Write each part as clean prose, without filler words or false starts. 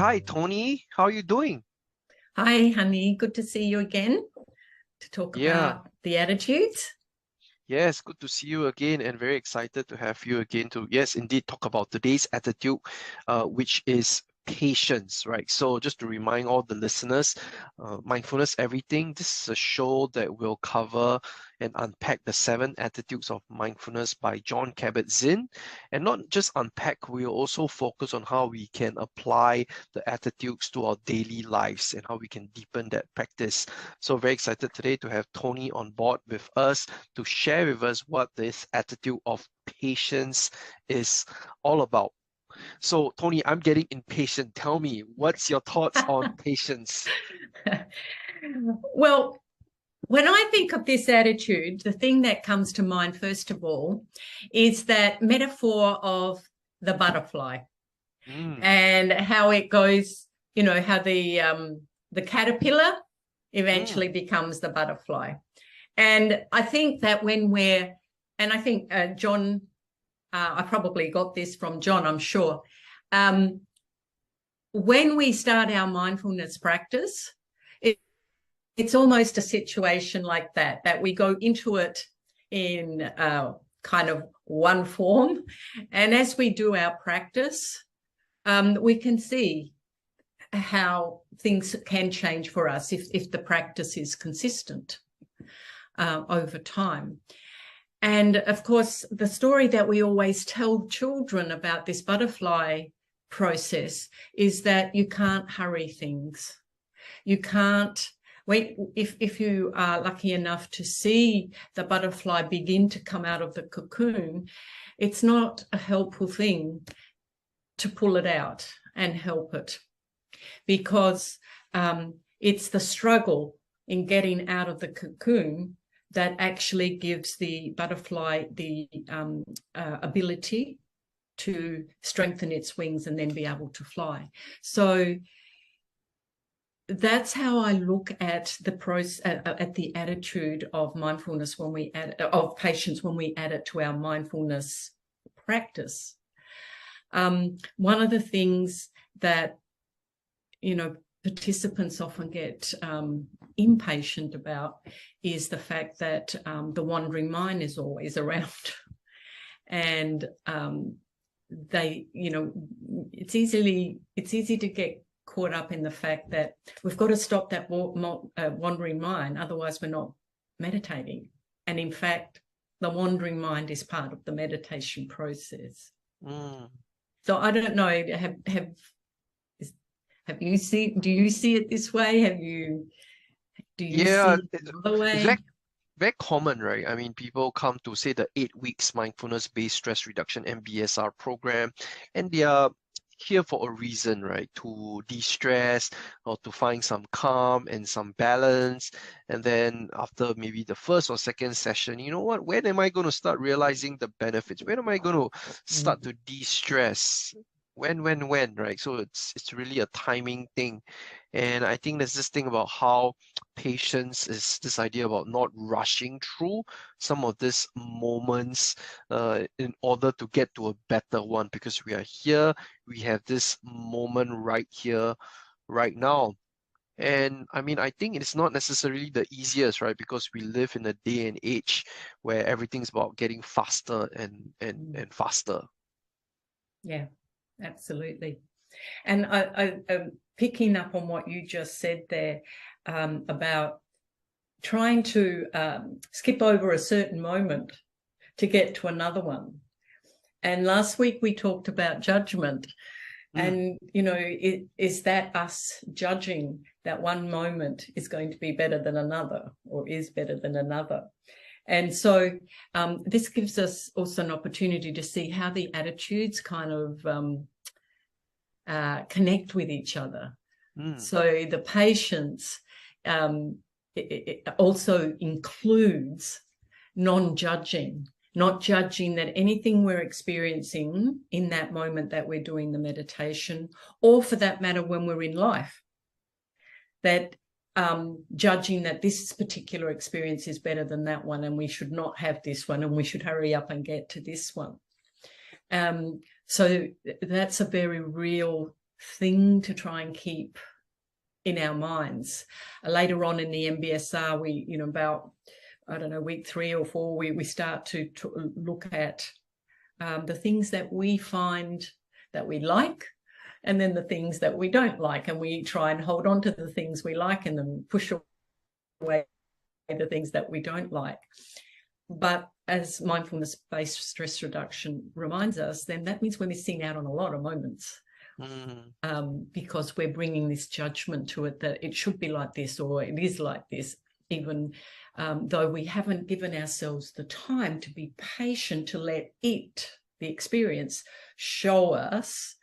hi, Toni. How are you doing? Hi, honey. Good to see you again to talk Yeah, about the attitudes. yes, good to see you again, and very excited to have you again to, yes, indeed, talk about today's attitude, which is patience, right? So, just to remind all the listeners, Mindfulness Everything, this is a show that will cover and unpack the 7 attitudes of mindfulness by John Kabat-Zinn. And not just unpack, we'll also focus on how we can apply the attitudes to our daily lives and how we can deepen that practice. So, very excited today to have Toni on board with us to share with us what this attitude of patience is all about. So, Toni, I'm getting impatient. Tell me, what's your thoughts on patience? Well, when I think of this attitude, the thing that comes to mind, first of all, is that metaphor of the butterfly Mm, and how it goes, how the caterpillar eventually mm, becomes the butterfly. And I think that and I think John, I probably got this from John, I'm sure. Um, when we start our mindfulness practice, it's almost a situation like that we go into it in kind of one form. And as we do our practice, we can see how things can change for us if the practice is consistent over time. And of course, the story that we always tell children about this butterfly process is that you can't hurry things. You can't wait. If you are lucky enough to see the butterfly begin to come out of the cocoon, it's not a helpful thing to pull it out and help it, because it's the struggle in getting out of the cocoon that actually gives the butterfly the ability to strengthen its wings and then be able to fly. So that's how I look at the process, at the attitude of mindfulness when we add of patience when we add it to our mindfulness practice. One of the things that participants often get impatient about is the fact that the wandering mind is always around, and it's easy to get caught up in the fact that we've got to stop that wandering mind, otherwise we're not meditating. And in fact, the wandering mind is part of the meditation process. mm. So I don't know, do you see it this way? Do you see Yeah, it another it's way? very common, right? I mean, people come to say the 8 weeks mindfulness-based stress reduction MBSR program, and they are here for a reason, right? To de-stress or to find some calm and some balance. And then after maybe the first or second session, you know what? When am I going to start realizing the benefits? When am I going to start to de-stress? When, right? So it's really a timing thing. And I think there's this thing about how patience is this idea about not rushing through some of these moments in order to get to a better one, because we are here, we have this moment right here, right now. And I mean, I think it's not necessarily the easiest, right? Because we live in a day and age where everything's about getting faster and faster. Yeah, absolutely. And I'm picking up on what you just said there, about trying to skip over a certain moment to get to another one. And last week we talked about judgment. Mm, And, is that us judging that one moment is going to be better than another, or is better than another? And so this gives us also an opportunity to see how the attitudes kind of connect with each other. mm, So the patience it also includes non-judging, not judging that anything we're experiencing in that moment that we're doing the meditation, or for that matter when we're in life, that judging that this particular experience is better than that one, and we should not have this one, and we should hurry up and get to this one. So that's a very real thing to try and keep in our minds. Later on in the MBSR, we, about, I don't know, week 3 or 4, we start to look at the things that we find that we like, and then the things that we don't like. And we try and hold on to the things we like and then push away the things that we don't like. But as mindfulness-based stress reduction reminds us, then that means we're missing out on a lot of moments. Because we're bringing this judgment to it that it should be like this or it is like this, even though we haven't given ourselves the time to be patient, to let it, the experience, show us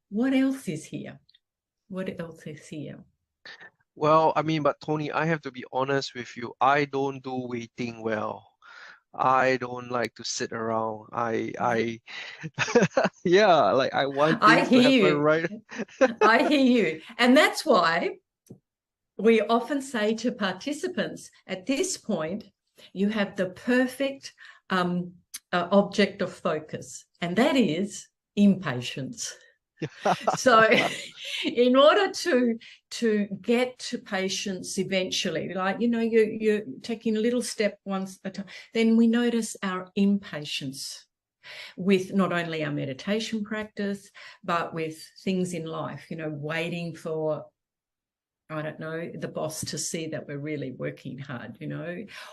what else is here. What else is here? Well, I mean, but Toni, I have to be honest with you. I don't do waiting well. I don't like to sit around. Yeah, like I want I things to happen hear you. right. I hear you. And that's why we often say to participants, at this point, you have the perfect object of focus, and that is impatience. So in order to get to patience eventually, like, you're taking a little step once at a time, then we notice our impatience with not only our meditation practice, but with things in life, waiting for, I don't know, the boss to see that we're really working hard,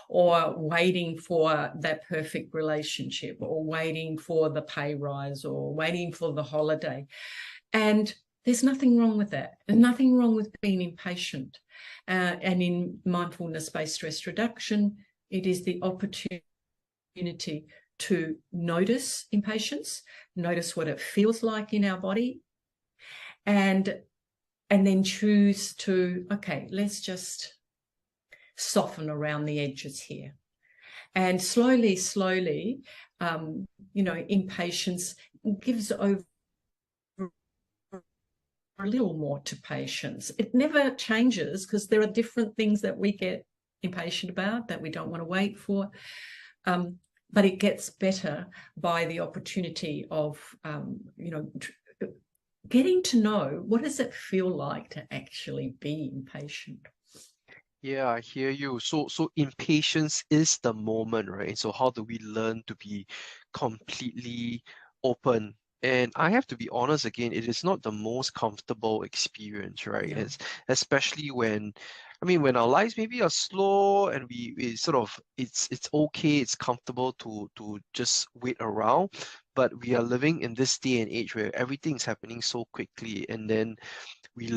or waiting for that perfect relationship, or waiting for the pay rise, or waiting for the holiday. And there's nothing wrong with that. There's nothing wrong with being impatient. And in mindfulness-based stress reduction, it is the opportunity to notice impatience, notice what it feels like in our body, and then choose to, okay, let's just soften around the edges here. And slowly, impatience gives over a little more to patience. It never changes because there are different things that we get impatient about that we don't want to wait for. But it gets better by the opportunity of, getting to know what does it feel like to actually be impatient. Yeah, I hear you. So impatience is the moment, right? So how do we learn to be completely open? And I have to be honest again, it is not the most comfortable experience, right? No. Especially when, I mean, when our lives maybe are slow and we sort of it's okay, it's comfortable to just wait around, but we are living in this day and age where everything's happening so quickly, and then we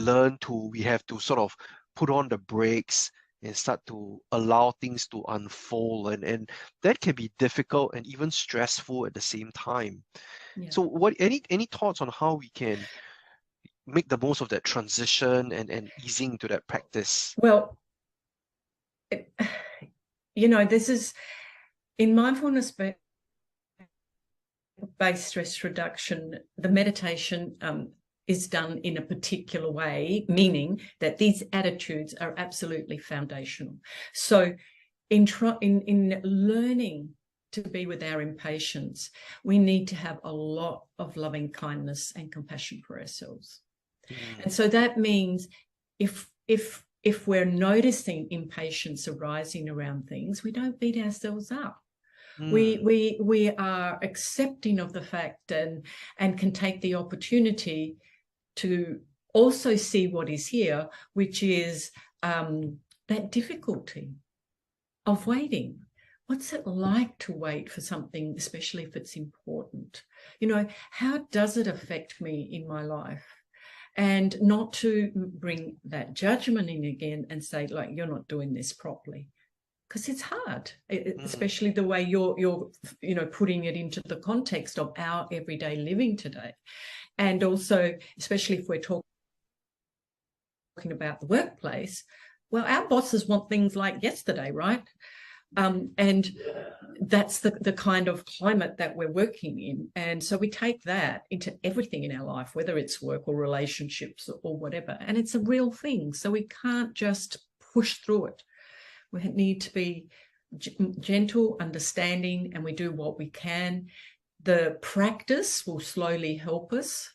have to sort of put on the brakes and start to allow things to unfold, and that can be difficult and even stressful at the same time. Yeah. So any thoughts on how we can make the most of that transition and easing into that practice? Well, this is in mindfulness-based stress reduction, the meditation is done in a particular way, meaning that these attitudes are absolutely foundational. So in learning to be with our impatience, we need to have a lot of loving kindness and compassion for ourselves. And so that means if we're noticing impatience arising around things, we don't beat ourselves up. We are accepting of the fact and can take the opportunity to also see what is here, which is that difficulty of waiting. What's it like to wait for something, especially if it's important? How does it affect me in my life? And not to bring that judgment in again and say, like, you're not doing this properly. Because it's hard, especially the way you're putting it into the context of our everyday living today. And also, especially if we're talking about the workplace, well, our bosses want things like yesterday, right? And that's the kind of climate that we're working in. And so we take that into everything in our life, whether it's work or relationships or whatever. And it's a real thing. So we can't just push through it. We need to be gentle, understanding, and we do what we can. The practice will slowly help us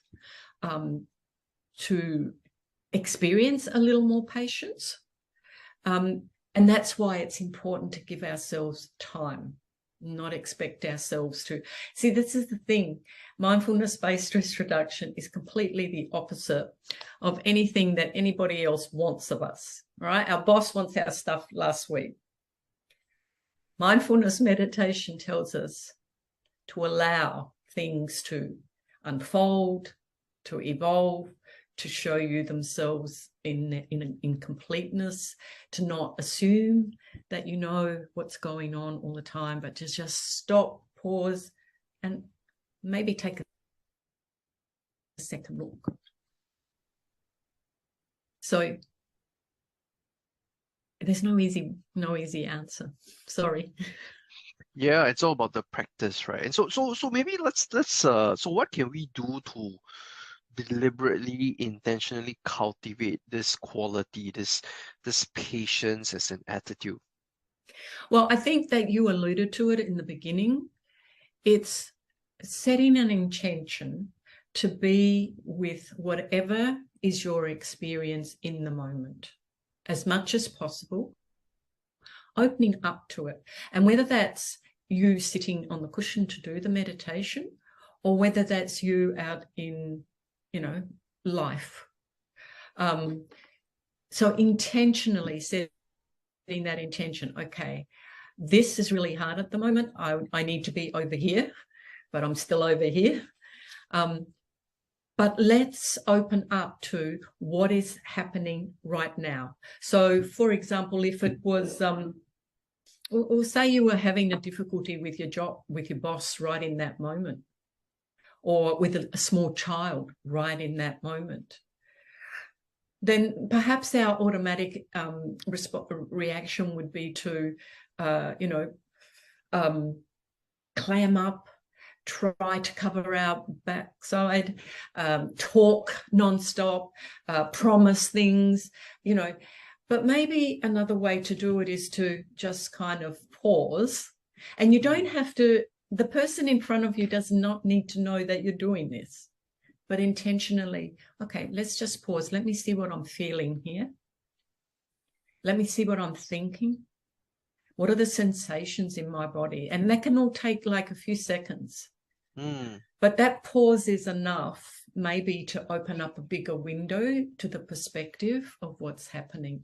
to experience a little more patience. And that's why it's important to give ourselves time, not expect ourselves to. See, this is the thing. Mindfulness-based stress reduction is completely the opposite of anything that anybody else wants of us, right? Our boss wants our stuff last week. Mindfulness meditation tells us to allow things to unfold, to evolve, to show you themselves in completeness, to not assume that you know what's going on all the time, but to just stop, pause, and maybe take a second look. So there's no easy answer. Sorry. Yeah, it's all about the practice, right? And so maybe let's so what can we do to deliberately, intentionally cultivate this quality, this patience as an attitude? Well, I think that you alluded to it in the beginning. It's setting an intention to be with whatever is your experience in the moment, as much as possible, opening up to it. And whether that's you sitting on the cushion to do the meditation, or whether that's you out in, life. So intentionally setting that intention, okay, this is really hard at the moment. I need to be over here, but I'm still over here. But let's open up to what is happening right now. So, for example, if it was, or say you were having a difficulty with your job, with your boss right in that moment, or with a small child right in that moment, then perhaps our automatic reaction would be to, clam up, try to cover our backside, talk nonstop, promise things, But maybe another way to do it is to just kind of pause. And you don't have to, the person in front of you does not need to know that you're doing this, but intentionally, okay, let's just pause. Let me see what I'm feeling here. Let me see what I'm thinking. What are the sensations in my body? And that can all take like a few seconds. But that pause is enough maybe to open up a bigger window to the perspective of what's happening.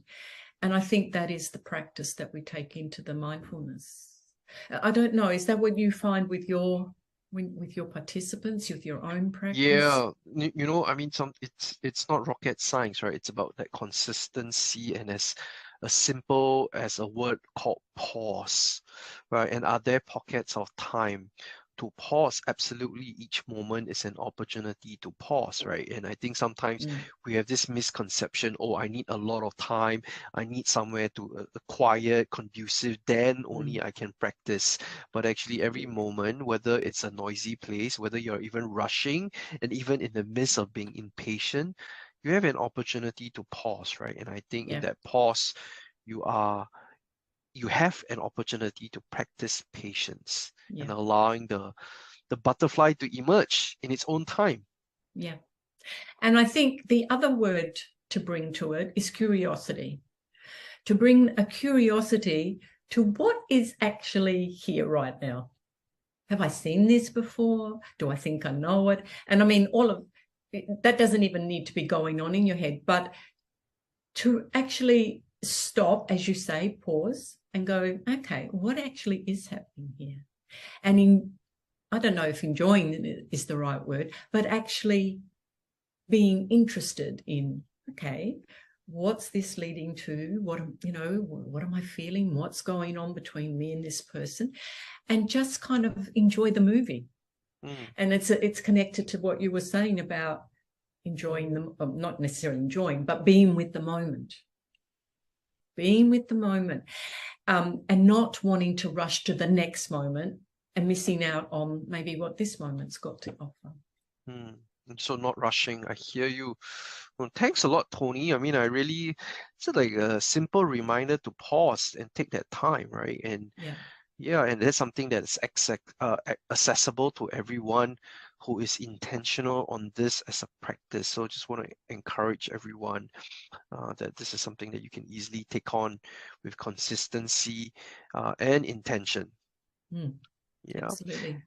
And I think that is the practice that we take into the mindfulness. I don't know, is that what you find with your participants, with your own practice? Yeah, I mean, it's not rocket science, right? It's about that consistency, and as simple as a word called pause, right? And are there pockets of time to pause? Absolutely, each moment is an opportunity to pause, right? And I think sometimes we have this misconception, oh, I need a lot of time, I need somewhere to quiet, conducive, then only I can practice. But actually every moment, whether it's a noisy place, whether you're even rushing, and even in the midst of being impatient, you have an opportunity to pause, right? And I think in that pause, you have an opportunity to practice patience and allowing the butterfly to emerge in its own time. Yeah. And I think the other word to bring to it is curiosity. To bring a curiosity to what is actually here right now. Have I seen this before? Do I think I know it? And I mean, all of that doesn't even need to be going on in your head, but to actually stop, as you say, pause and go, okay, what actually is happening here? And I don't know if enjoying is the right word, but actually being interested in, okay, what's this leading to? What am I feeling? What's going on between me and this person? And just kind of enjoy the movie. And it's connected to what you were saying about enjoying them, not necessarily enjoying, but being with the moment. Being with the moment, and not wanting to rush to the next moment and missing out on maybe what this moment's got to offer. So not rushing. I hear you. Well, thanks a lot, Toni. I mean, it's like a simple reminder to pause and take that time, right? And and that's something that's accessible to everyone who is intentional on this as a practice. So just want to encourage everyone that this is something that you can easily take on with consistency and intention. Yeah. Absolutely.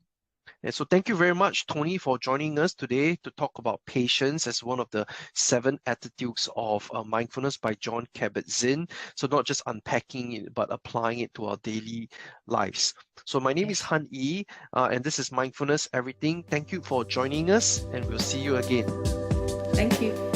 And so thank you very much, Toni, for joining us today to talk about patience as one of the 7 attitudes of mindfulness by Jon Kabat-Zinn. So not just unpacking it, but applying it to our daily lives. So my name is Yes. Han Ee, and this is Mindfulness Everything. Thank you for joining us, and we'll see you again. Thank you.